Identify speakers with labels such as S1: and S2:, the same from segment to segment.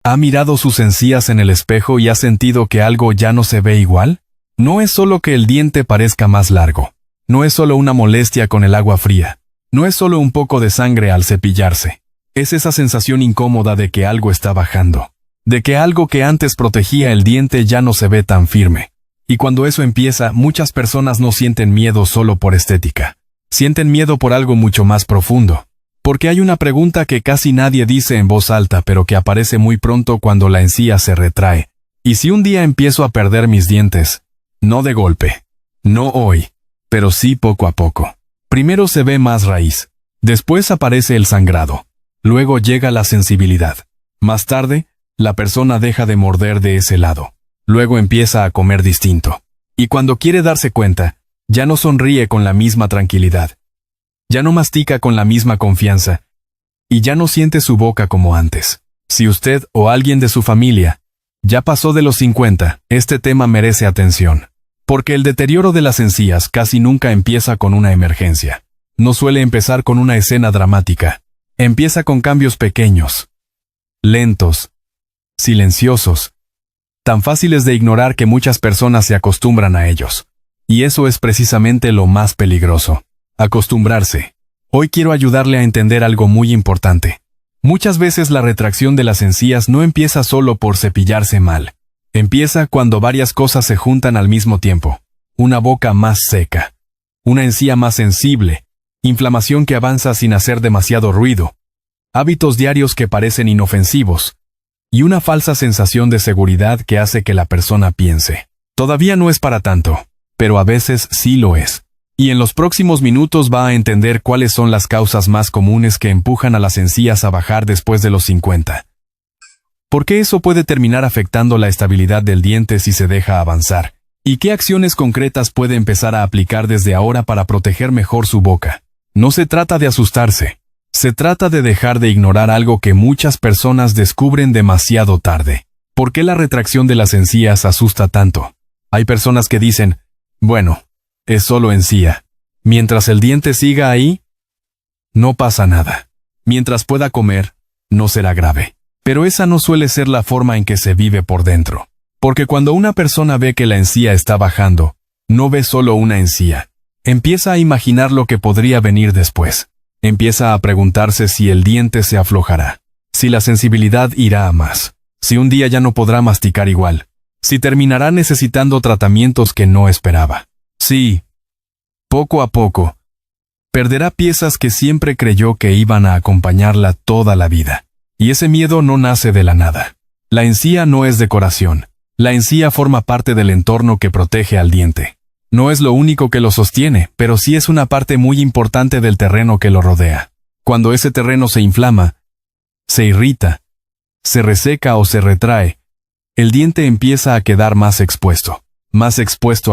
S1: ¿Ha mirado sus encías en el espejo y ha sentido que algo ya no se ve igual? No es solo que el diente parezca más largo. No es solo una molestia con el agua fría. No es solo un poco de sangre al cepillarse. Es esa sensación incómoda de que algo está bajando. De que algo que antes protegía el diente ya no se ve tan firme. Y cuando eso empieza, muchas personas no sienten miedo solo por estética. Sienten miedo por algo mucho más profundo. Porque hay una pregunta que casi nadie dice en voz alta, pero que aparece muy pronto cuando la encía se retrae. ¿Y si un día empiezo a perder mis dientes? No de golpe. No hoy. Pero sí poco a poco. Primero se ve más raíz. Después aparece el sangrado. Luego llega la sensibilidad. Más tarde, la persona deja de morder de ese lado. Luego empieza a comer distinto. Y cuando quiere darse cuenta, ya no sonríe con la misma tranquilidad. Ya no mastica con la misma confianza. Y ya no siente su boca como antes. Si usted o alguien de su familia ya pasó de los 50, este tema merece atención. Porque el deterioro de las encías casi nunca empieza con una emergencia. No suele empezar con una escena dramática. Empieza con cambios pequeños, lentos, silenciosos, tan fáciles de ignorar que muchas personas se acostumbran a ellos. Y eso es precisamente lo más peligroso. Acostumbrarse. Hoy quiero ayudarle a entender algo muy importante. Muchas veces la retracción de las encías no empieza solo por cepillarse mal. Empieza cuando varias cosas se juntan al mismo tiempo. Una boca más seca. Una encía más sensible. Inflamación que avanza sin hacer demasiado ruido. Hábitos diarios que parecen inofensivos. Y una falsa sensación de seguridad que hace que la persona piense: todavía no es para tanto, pero a veces sí lo es. Y en los próximos minutos va a entender cuáles son las causas más comunes que empujan a las encías a bajar después de los 50. ¿Por qué eso puede terminar afectando la estabilidad del diente si se deja avanzar? ¿Y qué acciones concretas puede empezar a aplicar desde ahora para proteger mejor su boca? No se trata de asustarse. Se trata de dejar de ignorar algo que muchas personas descubren demasiado tarde. ¿Por qué la retracción de las encías asusta tanto? Hay personas que dicen: bueno, es solo encía. Mientras el diente siga ahí, no pasa nada. Mientras pueda comer, no será grave. Pero esa no suele ser la forma en que se vive por dentro. Porque cuando una persona ve que la encía está bajando, no ve solo una encía. Empieza a imaginar lo que podría venir después. Empieza a preguntarse si el diente se aflojará, si la sensibilidad irá a más, si un día ya no podrá masticar igual, si terminará necesitando tratamientos que no esperaba. Sí, poco a poco, perderá piezas que siempre creyó que iban a acompañarla toda la vida. Y ese miedo no nace de la nada. La encía no es decoración. La encía forma parte del entorno que protege al diente. No es lo único que lo sostiene, pero sí es una parte muy importante del terreno que lo rodea. Cuando ese terreno se inflama, se irrita, se reseca o se retrae, el diente empieza a quedar más expuesto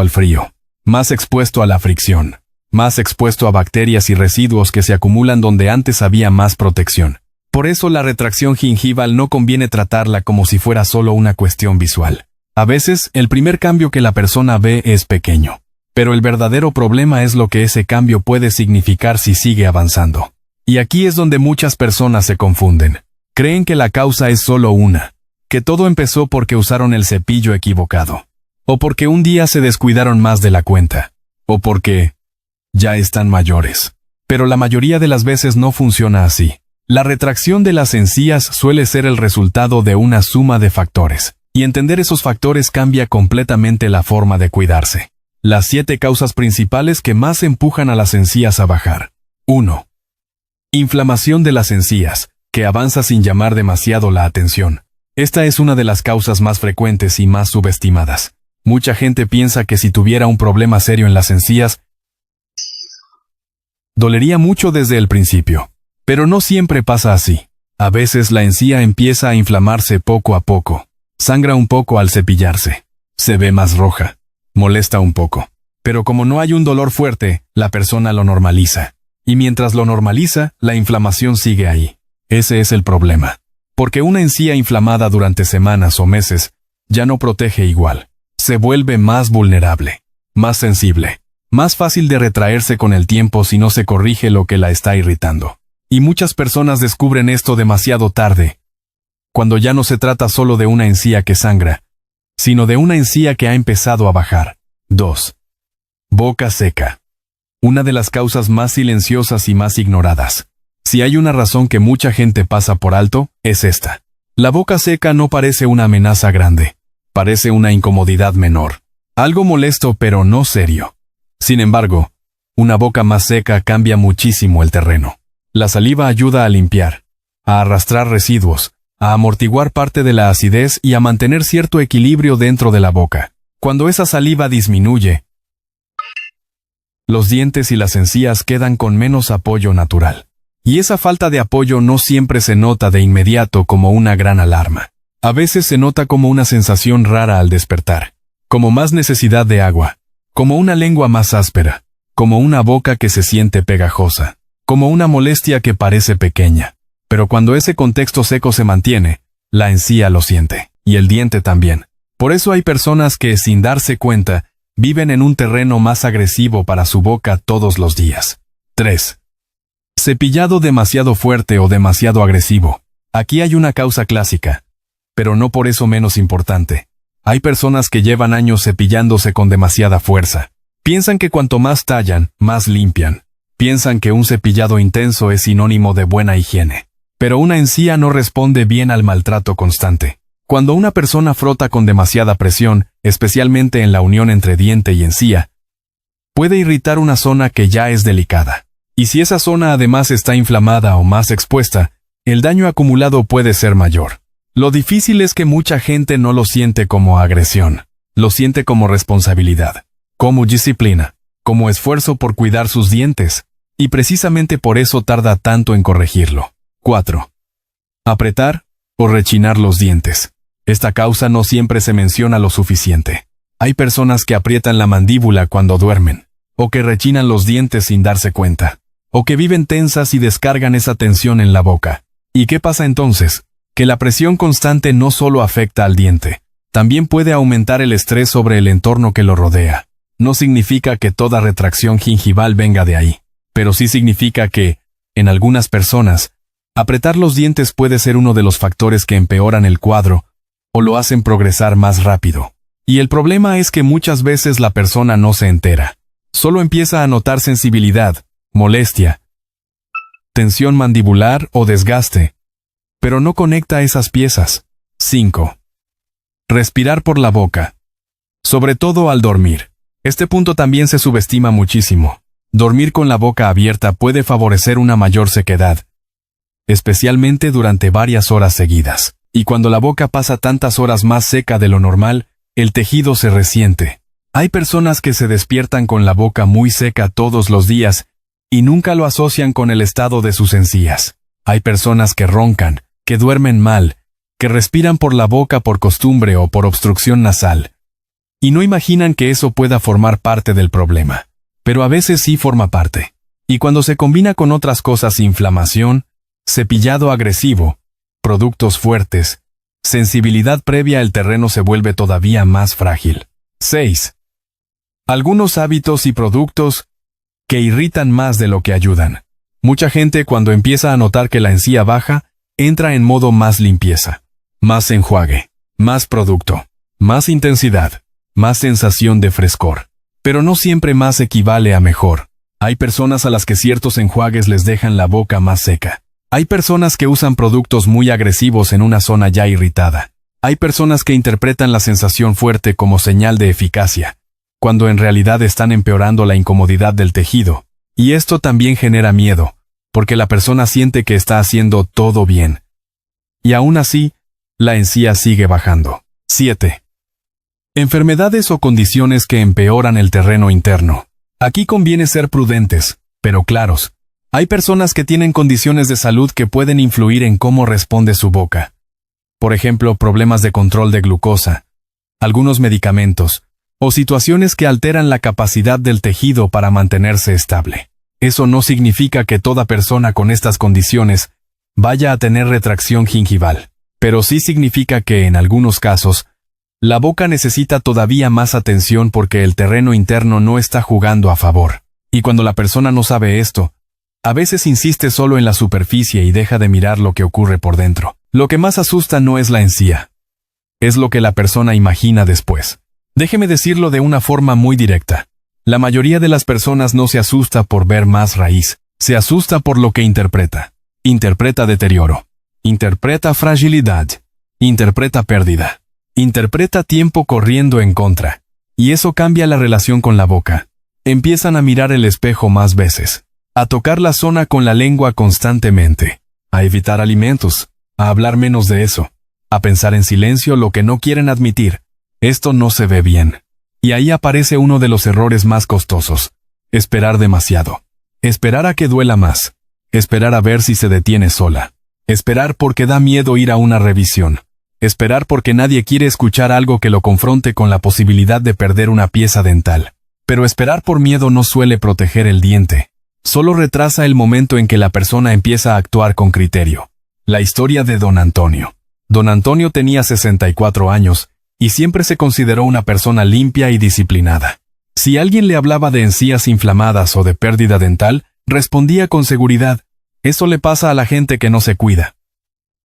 S1: al frío, más expuesto a la fricción, más expuesto a bacterias y residuos que se acumulan donde antes había más protección. Por eso la retracción gingival no conviene tratarla como si fuera solo una cuestión visual. A veces, el primer cambio que la persona ve es pequeño. Pero el verdadero problema es lo que ese cambio puede significar si sigue avanzando. Y aquí es donde muchas personas se confunden. Creen que la causa es solo una. Que todo empezó porque usaron el cepillo equivocado. O porque un día se descuidaron más de la cuenta. O porque ya están mayores. Pero la mayoría de las veces no funciona así. La retracción de las encías suele ser el resultado de una suma de factores, y entender esos factores cambia completamente la forma de cuidarse. Las 7 causas principales que más empujan a las encías a bajar. 1. Inflamación de las encías, que avanza sin llamar demasiado la atención. Esta es una de las causas más frecuentes y más subestimadas. Mucha gente piensa que si tuviera un problema serio en las encías, dolería mucho desde el principio. Pero no siempre pasa así. A veces la encía empieza a inflamarse poco a poco. Sangra un poco al cepillarse. Se ve más roja. Molesta un poco. Pero como no hay un dolor fuerte, la persona lo normaliza. Y mientras lo normaliza, la inflamación sigue ahí. Ese es el problema. Porque una encía inflamada durante semanas o meses ya no protege igual. Se vuelve más vulnerable, más sensible, más fácil de retraerse con el tiempo si no se corrige lo que la está irritando. Y muchas personas descubren esto demasiado tarde, cuando ya no se trata solo de una encía que sangra, sino de una encía que ha empezado a bajar. 2. Boca seca. Una de las causas más silenciosas y más ignoradas. Si hay una razón que mucha gente pasa por alto, es esta. La boca seca no parece una amenaza grande. Parece una incomodidad menor. Algo molesto pero no serio. Sin embargo, una boca más seca cambia muchísimo el terreno. La saliva ayuda a limpiar, a arrastrar residuos, a amortiguar parte de la acidez y a mantener cierto equilibrio dentro de la boca. Cuando esa saliva disminuye, los dientes y las encías quedan con menos apoyo natural. Y esa falta de apoyo no siempre se nota de inmediato como una gran alarma. A veces se nota como una sensación rara al despertar, como más necesidad de agua, como una lengua más áspera, como una boca que se siente pegajosa, como una molestia que parece pequeña. Pero cuando ese contexto seco se mantiene, la encía lo siente, y el diente también. Por eso hay personas que, sin darse cuenta, viven en un terreno más agresivo para su boca todos los días. 3. Cepillado demasiado fuerte o demasiado agresivo. Aquí hay una causa clásica, pero no por eso menos importante. Hay personas que llevan años cepillándose con demasiada fuerza. Piensan que cuanto más tallan, más limpian. Piensan que un cepillado intenso es sinónimo de buena higiene. Pero una encía no responde bien al maltrato constante. Cuando una persona frota con demasiada presión, especialmente en la unión entre diente y encía, puede irritar una zona que ya es delicada. Y si esa zona además está inflamada o más expuesta, el daño acumulado puede ser mayor. Lo difícil es que mucha gente no lo siente como agresión, lo siente como responsabilidad, como disciplina, como esfuerzo por cuidar sus dientes, y precisamente por eso tarda tanto en corregirlo. 4. Apretar o rechinar los dientes. Esta causa no siempre se menciona lo suficiente. Hay personas que aprietan la mandíbula cuando duermen, o que rechinan los dientes sin darse cuenta, o que viven tensas y descargan esa tensión en la boca. ¿Y qué pasa entonces? Que la presión constante no solo afecta al diente, también puede aumentar el estrés sobre el entorno que lo rodea. No significa que toda retracción gingival venga de ahí, pero sí significa que, en algunas personas, apretar los dientes puede ser uno de los factores que empeoran el cuadro, o lo hacen progresar más rápido. Y el problema es que muchas veces la persona no se entera. Solo empieza a notar sensibilidad, molestia, tensión mandibular o desgaste, pero no conecta esas piezas. 5. Respirar por la boca. Sobre todo al dormir. Este punto también se subestima muchísimo. Dormir con la boca abierta puede favorecer una mayor sequedad, especialmente durante varias horas seguidas. Y cuando la boca pasa tantas horas más seca de lo normal, el tejido se resiente. Hay personas que se despiertan con la boca muy seca todos los días y nunca lo asocian con el estado de sus encías. Hay personas que roncan, que duermen mal, que respiran por la boca por costumbre o por obstrucción nasal, y no imaginan que eso pueda formar parte del problema. Pero a veces sí forma parte. Y cuando se combina con otras cosas, inflamación, cepillado agresivo, productos fuertes, sensibilidad previa, el terreno se vuelve todavía más frágil. 6. Algunos hábitos y productos que irritan más de lo que ayudan. Mucha gente, cuando empieza a notar que la encía baja, entra en modo más limpieza, más enjuague, más producto, más intensidad, más sensación de frescor. Pero no siempre más equivale a mejor. Hay personas a las que ciertos enjuagues les dejan la boca más seca. Hay personas que usan productos muy agresivos en una zona ya irritada. Hay personas que interpretan la sensación fuerte como señal de eficacia, cuando en realidad están empeorando la incomodidad del tejido. Y esto también genera miedo, porque la persona siente que está haciendo todo bien. Y aún así, la encía sigue bajando. 7. Enfermedades o condiciones que empeoran el terreno interno. Aquí conviene ser prudentes, pero claros. Hay personas que tienen condiciones de salud que pueden influir en cómo responde su boca. Por ejemplo, problemas de control de glucosa, algunos medicamentos, o situaciones que alteran la capacidad del tejido para mantenerse estable. Eso no significa que toda persona con estas condiciones vaya a tener retracción gingival, pero sí significa que, en algunos casos, la boca necesita todavía más atención porque el terreno interno no está jugando a favor. Y cuando la persona no sabe esto, a veces insiste solo en la superficie y deja de mirar lo que ocurre por dentro. Lo que más asusta no es la encía. Es lo que la persona imagina después. Déjeme decirlo de una forma muy directa. La mayoría de las personas no se asusta por ver más raíz, se asusta por lo que interpreta. Interpreta deterioro. Interpreta fragilidad. Interpreta pérdida. Interpreta tiempo corriendo en contra. Y eso cambia la relación con la boca. Empiezan a mirar el espejo más veces, a tocar la zona con la lengua constantemente, a evitar alimentos, a hablar menos de eso, a pensar en silencio lo que no quieren admitir. Esto no se ve bien. Y ahí aparece uno de los errores más costosos. Esperar demasiado. Esperar a que duela más. Esperar a ver si se detiene sola. Esperar porque da miedo ir a una revisión. Esperar porque nadie quiere escuchar algo que lo confronte con la posibilidad de perder una pieza dental. Pero esperar por miedo no suele proteger el diente. Solo retrasa el momento en que la persona empieza a actuar con criterio. La historia de Don Antonio. Don Antonio tenía 64 años y siempre se consideró una persona limpia y disciplinada. Si alguien le hablaba de encías inflamadas o de pérdida dental, respondía con seguridad: eso le pasa a la gente que no se cuida.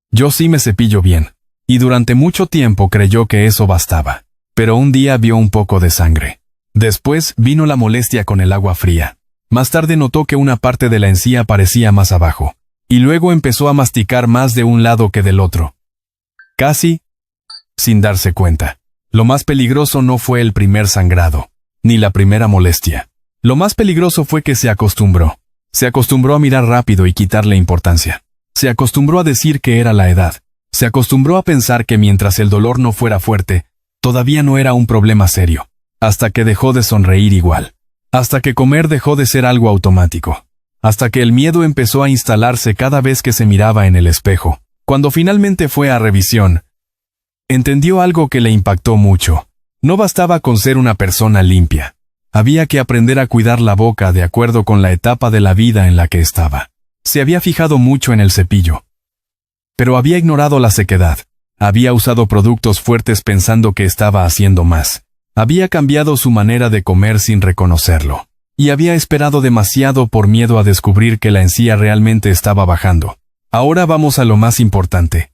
S1: Yo sí me cepillo bien. Y durante mucho tiempo creyó que eso bastaba. Pero un día vio un poco de sangre. Después vino la molestia con el agua fría. Más tarde notó que una parte de la encía parecía más abajo. Y luego empezó a masticar más de un lado que del otro. Casi sin darse cuenta. Lo más peligroso no fue el primer sangrado, ni la primera molestia. Lo más peligroso fue que se acostumbró. Se acostumbró a mirar rápido y quitarle importancia. Se acostumbró a decir que era la edad. Se acostumbró a pensar que mientras el dolor no fuera fuerte, todavía no era un problema serio. Hasta que dejó de sonreír igual. Hasta que comer dejó de ser algo automático. Hasta que el miedo empezó a instalarse cada vez que se miraba en el espejo. Cuando finalmente fue a revisión, entendió algo que le impactó mucho. No bastaba con ser una persona limpia. Había que aprender a cuidar la boca de acuerdo con la etapa de la vida en la que estaba. Se había fijado mucho en el cepillo. Pero había ignorado la sequedad. Había usado productos fuertes pensando que estaba haciendo más. Había cambiado su manera de comer sin reconocerlo. Y había esperado demasiado por miedo a descubrir que la encía realmente estaba bajando. Ahora vamos a lo más importante.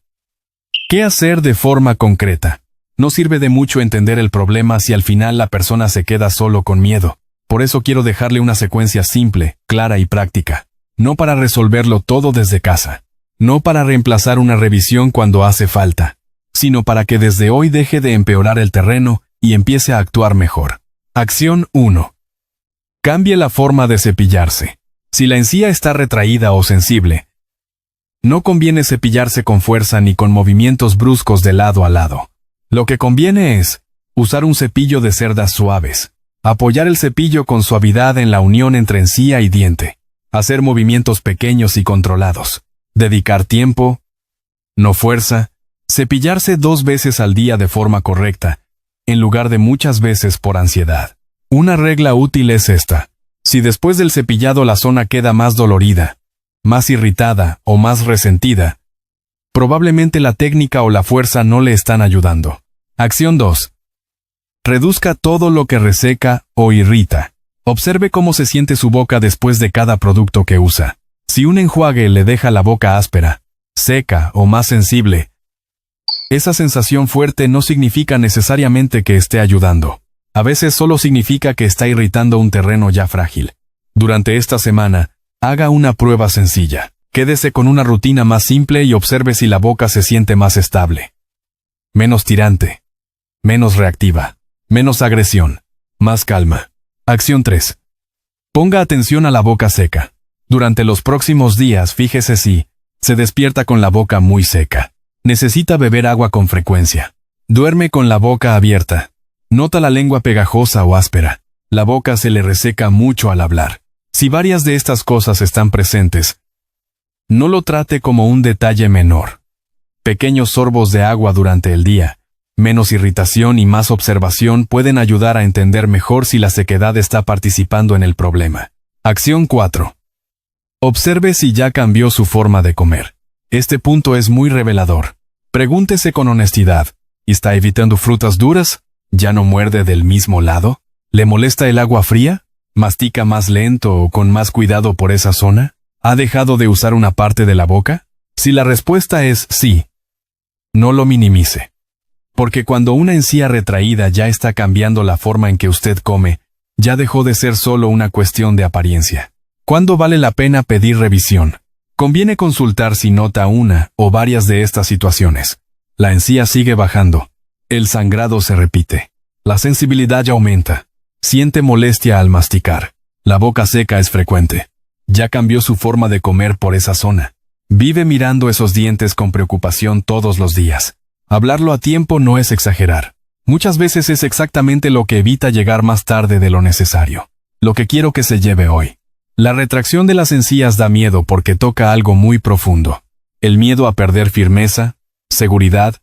S1: ¿Qué hacer de forma concreta? No sirve de mucho entender el problema si al final la persona se queda solo con miedo. Por eso quiero dejarle una secuencia simple, clara y práctica. No para resolverlo todo desde casa. No para reemplazar una revisión cuando hace falta, sino para que desde hoy deje de empeorar el terreno y empiece a actuar mejor. Acción 1. Cambie la forma de cepillarse. Si la encía está retraída o sensible, no conviene cepillarse con fuerza ni con movimientos bruscos de lado a lado. Lo que conviene es usar un cepillo de cerdas suaves, apoyar el cepillo con suavidad en la unión entre encía y diente, hacer movimientos pequeños y controlados. Dedicar tiempo, no fuerza, cepillarse 2 veces al día de forma correcta, en lugar de muchas veces por ansiedad. Una regla útil es esta: si después del cepillado la zona queda más dolorida, más irritada o más resentida, probablemente la técnica o la fuerza no le están ayudando. Acción 2. Reduzca todo lo que reseca o irrita. Observe cómo se siente su boca después de cada producto que usa. Si un enjuague le deja la boca áspera, seca o más sensible, esa sensación fuerte no significa necesariamente que esté ayudando. A veces solo significa que está irritando un terreno ya frágil. Durante esta semana, haga una prueba sencilla. Quédese con una rutina más simple y observe si la boca se siente más estable. Menos tirante. Menos reactiva. Menos agresión. Más calma. Acción 3. Ponga atención a la boca seca. Durante los próximos días fíjese si se despierta con la boca muy seca. Necesita beber agua con frecuencia. Duerme con la boca abierta. Nota la lengua pegajosa o áspera. La boca se le reseca mucho al hablar. Si varias de estas cosas están presentes, no lo trate como un detalle menor. Pequeños sorbos de agua durante el día, menos irritación y más observación pueden ayudar a entender mejor si la sequedad está participando en el problema. Acción 4. Observe si ya cambió su forma de comer. Este punto es muy revelador. Pregúntese con honestidad: ¿está evitando frutas duras? ¿Ya no muerde del mismo lado? ¿Le molesta el agua fría? ¿Mastica más lento o con más cuidado por esa zona? ¿Ha dejado de usar una parte de la boca? Si la respuesta es sí, No lo minimice. Porque cuando una encía retraída ya está cambiando la forma en que usted come, ya dejó de ser solo una cuestión de apariencia. ¿Cuándo vale la pena pedir revisión? Conviene consultar si nota una o varias de estas situaciones. La encía sigue bajando. El sangrado se repite. La sensibilidad ya aumenta. Siente molestia al masticar. La boca seca es frecuente. Ya cambió su forma de comer por esa zona. Vive mirando esos dientes con preocupación todos los días. Hablarlo a tiempo no es exagerar. Muchas veces es exactamente lo que evita llegar más tarde de lo necesario. Lo que quiero que se lleve hoy. La retracción de las encías da miedo porque toca algo muy profundo. El miedo a perder firmeza, seguridad,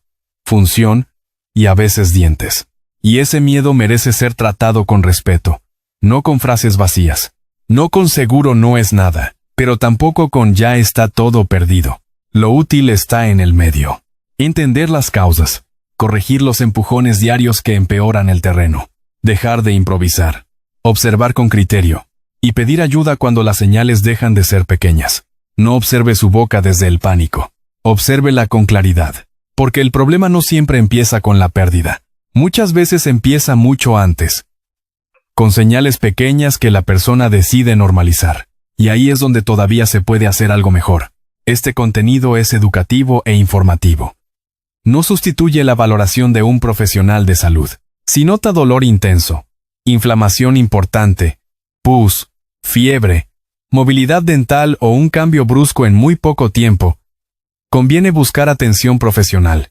S1: función y a veces dientes. Y ese miedo merece ser tratado con respeto, no con frases vacías. No con seguro no es nada, pero tampoco con ya está todo perdido. Lo útil está en el medio. Entender las causas, corregir los empujones diarios que empeoran el terreno, dejar de improvisar, observar con criterio, y pedir ayuda cuando las señales dejan de ser pequeñas. No observe su boca desde el pánico, obsérvela con claridad, porque el problema no siempre empieza con la pérdida. Muchas veces empieza mucho antes, con señales pequeñas que la persona decide normalizar, y ahí es donde todavía se puede hacer algo mejor. Este contenido es educativo e informativo. No sustituye la valoración de un profesional de salud. Si nota dolor intenso, inflamación importante, pus, fiebre, movilidad dental o un cambio brusco en muy poco tiempo, conviene buscar atención profesional.